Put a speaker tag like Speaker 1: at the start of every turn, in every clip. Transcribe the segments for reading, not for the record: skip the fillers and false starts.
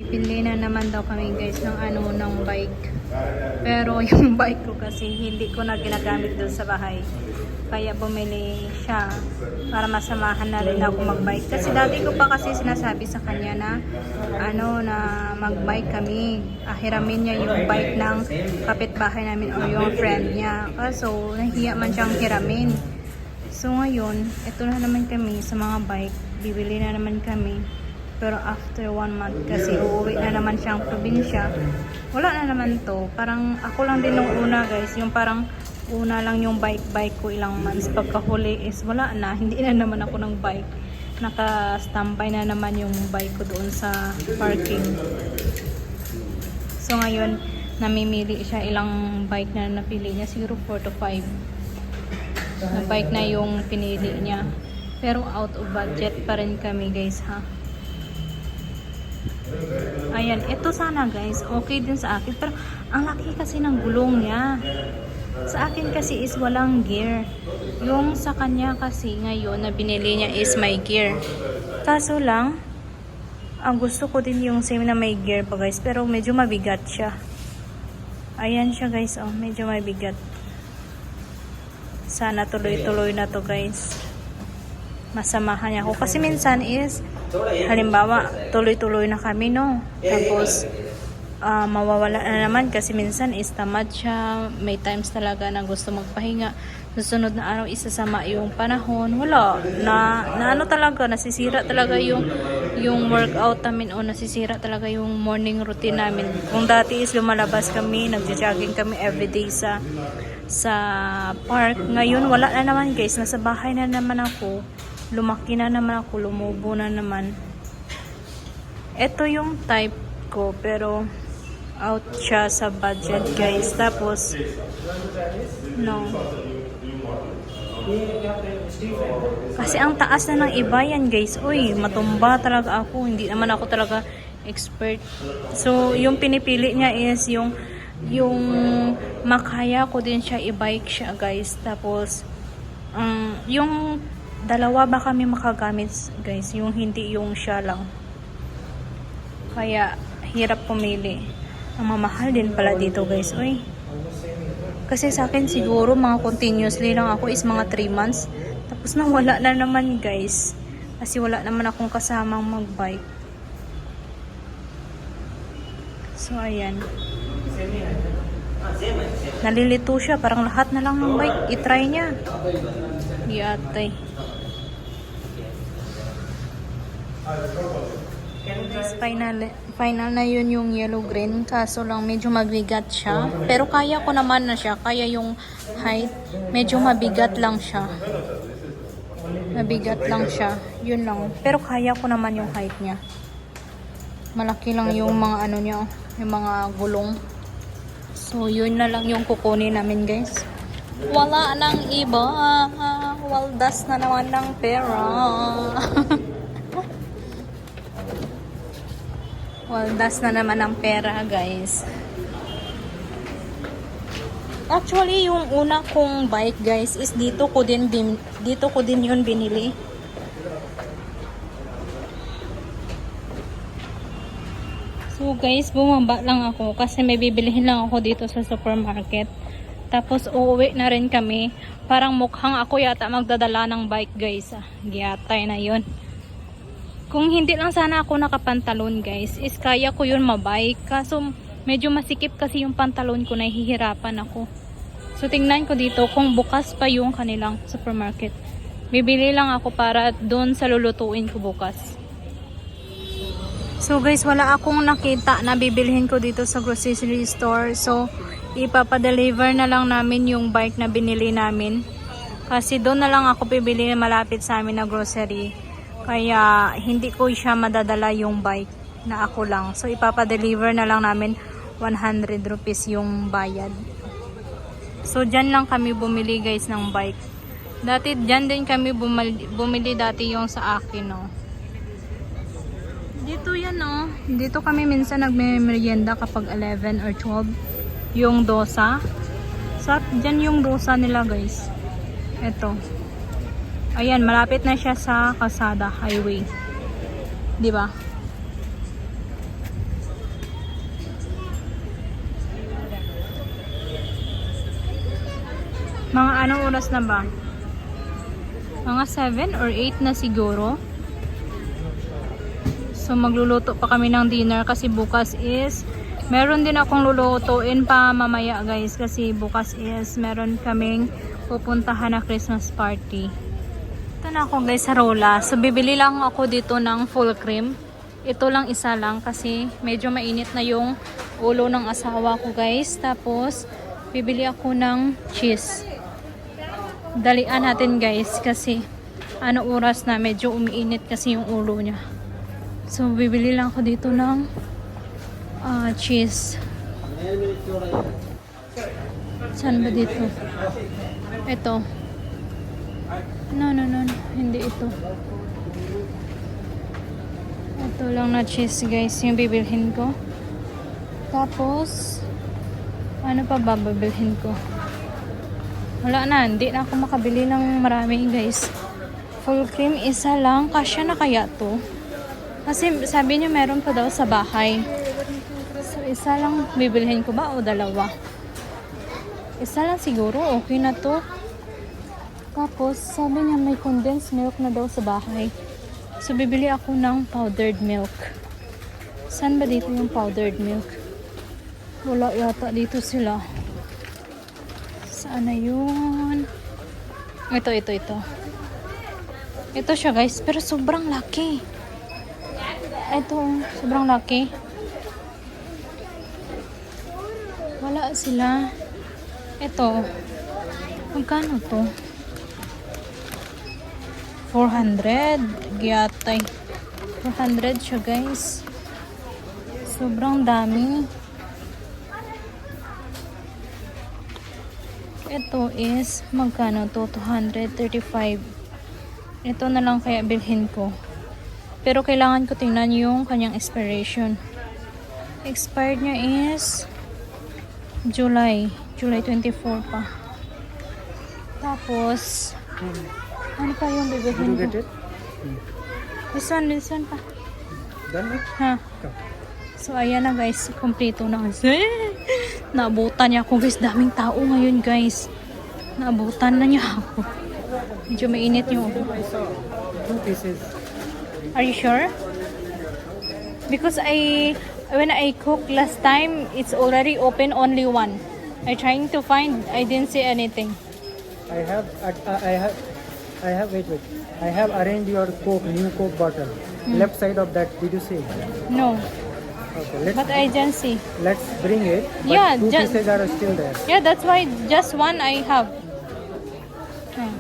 Speaker 1: Pili na naman daw kami guys ng bike. Pero yung bike ko kasi hindi ko na ginagamit doon sa bahay. Kaya bumili siya para masamahan na rin ako mag-bike. Kasi dati ko pa kasi sinasabi sa kanya na na mag-bike kami. Hiramin niya yung bike ng kapitbahay namin o yung friend niya. Kaso nahiya man siyang hiramin. So ngayon, ito na naman kami sa mga bike. Bibili na naman kami. Pero after 1 month kasi uuwi na naman siyang probinsya. Wala na naman to. Parang ako lang din nung una guys. Yung parang una lang yung bike ko ilang months. Pagkahuli is wala na. Hindi na naman ako ng bike. Naka-standby na naman yung bike ko doon sa parking. So ngayon, namimili siya ilang bike na napili niya. Siguro 4 to 5 na bike na yung pinili niya. Pero out of budget pa rin kami guys ha. Ayan, ito sana guys, okay din sa akin. Pero ang laki kasi ng gulong niya. Sa akin kasi is walang gear. Yung sa kanya kasi ngayon na binili niya is may gear. Kaso lang, ang gusto ko din yung same na may gear pa guys. Pero medyo mabigat siya. Ayan siya guys, oh, medyo mabigat. Sana tuloy-tuloy na to guys. Masamahan niya ako. Kasi minsan is, halimbawa, tuloy-tuloy na kami, no? Tapos, mawawala na naman kasi minsan is tamad siya. May times talaga na gusto magpahinga. Susunod na araw, isasama yung panahon. Wala. Na ano talaga, nasisira talaga yung workout namin o nasisira talaga yung morning routine namin. Kung dati is lumalabas kami, nagja-jogging kami everyday sa park. Ngayon, wala na naman guys. Nasa bahay na naman ako. Lumaki na naman ako, lumubo na naman. Ito yung type ko, pero out siya sa budget guys. Tapos, no. Kasi ang taas na ng iba yan guys. Uy, matumba talaga ako. Hindi naman ako talaga expert. So, yung pinipili niya is yung makaya ko din siya i-bike siya guys. Tapos, yung dalawa ba kami makagamit guys, yung hindi yung siya lang. Kaya hirap pumili. Ang mamahal din pala dito guys. Uy, kasi sa akin siguro mga continuously lang ako is mga 3 months. Tapos nawala na naman guys, kasi wala naman akong kasamang mag-bike. So ayan, nalilito siya. Parang lahat na lang ng bike itry niya. Yatay. Guys, final na yun yung yellow green. Kaso lang medyo mabigat siya. Pero kaya ko naman na siya. Kaya yung height, medyo mabigat lang siya. Mabigat lang siya. Yun lang. Pero kaya ko naman yung height niya. Malaki lang yung mga ano niya, yung mga gulong. So yun na lang yung kukunin namin guys. Wala nang iba. Waldas na naman ng pera. Waldas na naman ng pera guys. Actually yung una kong bike guys is dito ko din yun binili. So guys, bumaba lang ako kasi may bibilihin lang ako dito sa supermarket. Tapos uuwi na rin kami. Parang mukhang ako yata magdadala ng bike guys. Giyatay na yun. Kung hindi lang sana ako nakapantalon guys, is kaya ko yun mabike. Kaso medyo masikip kasi yung pantalon ko, nahihirapan ako. So tingnan ko dito kung bukas pa yung kanilang supermarket. Bibili lang ako para doon sa lulutuin ko bukas. So guys, wala akong nakita na bibilhin ko dito sa grocery store. So ipapadeliver na lang namin yung bike na binili namin. Kasi doon na lang ako bibili malapit sa amin na grocery. Kaya hindi ko siya madadala yung bike na ako lang. So ipapadeliver na lang namin, 100 rupees yung bayad. So dyan lang kami bumili guys ng bike. Dati dyan din kami bumili dati yung sa akin, no. Dito yan, no. Dito kami minsan nagme-merienda kapag 11 or 12. Yung dosa. So dyan yung dosa nila guys. Ito. Ayan, malapit na siya sa Kalsada Highway. 'Di ba? Anong oras na ba? Mga 7 or 8 na siguro. So magluluto pa kami ng dinner kasi bukas is meron din akong lulutuin pa mamaya guys kasi bukas is meron kaming pupuntahan na Christmas party. Ito na ako guys sa Rola. So bibili lang ako dito ng full cream. Ito lang isa lang kasi medyo mainit na yung ulo ng asawa ko guys. Tapos bibili ako ng cheese. Dalian natin guys kasi ano oras na medyo umiinit kasi yung ulo niya. So bibili lang ako dito ng cheese. Saan ba dito? Ito. No. Hindi ito. Ito lang na cheese guys yung bibilhin ko. Tapos ano pa ba bibilhin ko? Wala na. Hindi na ako makabili ng marami guys. Full cream isa lang. Kasya na kaya to? Kasi sabi niya meron pa daw sa bahay. So isa lang bibilhin ko ba o dalawa? Isa lang siguro. Okay na to. Tapos, sabi niya may condensed milk na daw sa bahay. So, bibili ako ng powdered milk. Saan ba dito yung powdered milk? Wala yata dito sila. Saan na yun? Ito. Ito siya guys, pero sobrang laki. Ito, sobrang laki. Wala sila. Ito. Magkano to? 400 giyatay 400 siya guys, sobrang dami. Ito is magkano to? 235. Ito na lang kaya bilhin ko, pero kailangan ko tingnan yung kanyang expiration. Expired niya is July 24 pa. Tapos ano pa yung bibilhin ko? This one pa.
Speaker 2: Done?
Speaker 1: Ha? So, ayan na guys. Kompleto na kasi. Naabutan niya ako guys. Daming tao ngayon guys. Naabutan na niya ako. Medyo mainit yung ulo.
Speaker 2: 2 pieces.
Speaker 1: Are you sure? Because when I cooked last time, it's already open only one. I trying to find, I didn't see anything.
Speaker 2: I have wait. I have arranged your new Coke bottle. Left side of that, did you see?
Speaker 1: No.
Speaker 2: Okay,
Speaker 1: But I didn't see.
Speaker 2: let's bring it. But
Speaker 1: Yeah,
Speaker 2: 2 pieces are still there.
Speaker 1: Yeah, that's why just one I have.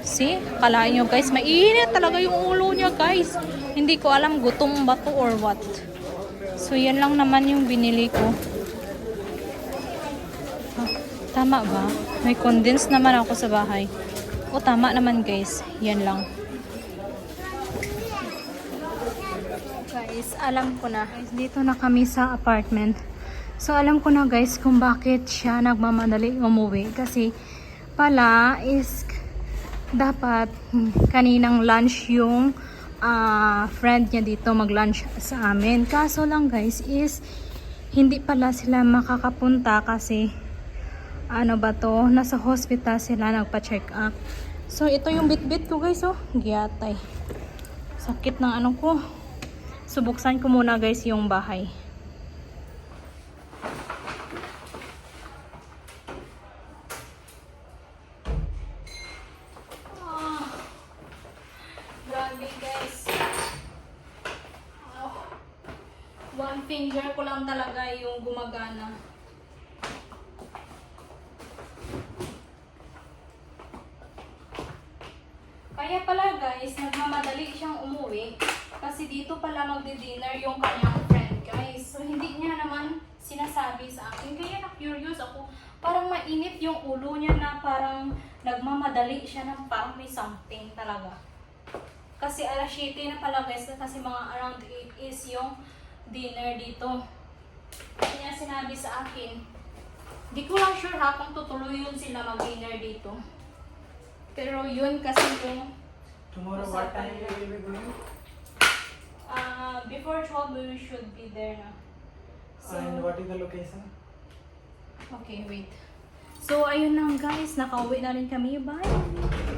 Speaker 1: See? Kalahin nyo guys, mainit talaga yung ulo niya guys. Hindi ko alam gutom ba to or what. So yan lang naman yung binili ko. Tama ba? May condensed naman ako sa bahay. O tama naman guys. Yan lang. Guys, alam ko na. Guys, dito na kami sa apartment. So alam ko na guys kung bakit siya nagmamadali umuwi. Kasi pala is dapat kaninang lunch yung friend niya dito mag-lunch sa amin. Kaso lang guys is hindi pala sila makakapunta kasi ano ba to, nasa hospital sila nagpa-check up. So ito yung bit-bit ko guys, oh, giyatay. Sakit ng ano ko. So buksan ko muna guys yung bahay. Grabe guys. One finger ko lang talaga yung gumagana. Kaya pala guys, nagmamadali siyang umuwi kasi dito pala magdi-dinner yung kanyang friend guys. So hindi niya naman sinasabi sa akin. Kaya na-curious ako. Parang mainit yung ulo niya na parang nagmamadali siya na parang may something talaga. Kasi alas 7 na pala guys kasi mga around 8 is yung dinner dito. Kasi niya sinabi sa akin. Di ko lang sure ha kung tutuloy yun sila mag-dinner dito. Pero yun kasi yung
Speaker 2: Tomorrow what time you will be going?
Speaker 1: Before 12 we should be there na. So,
Speaker 2: And what is the location?
Speaker 1: okay, wait. So, ayun lang guys. Nakauwi na rin kami. Bye!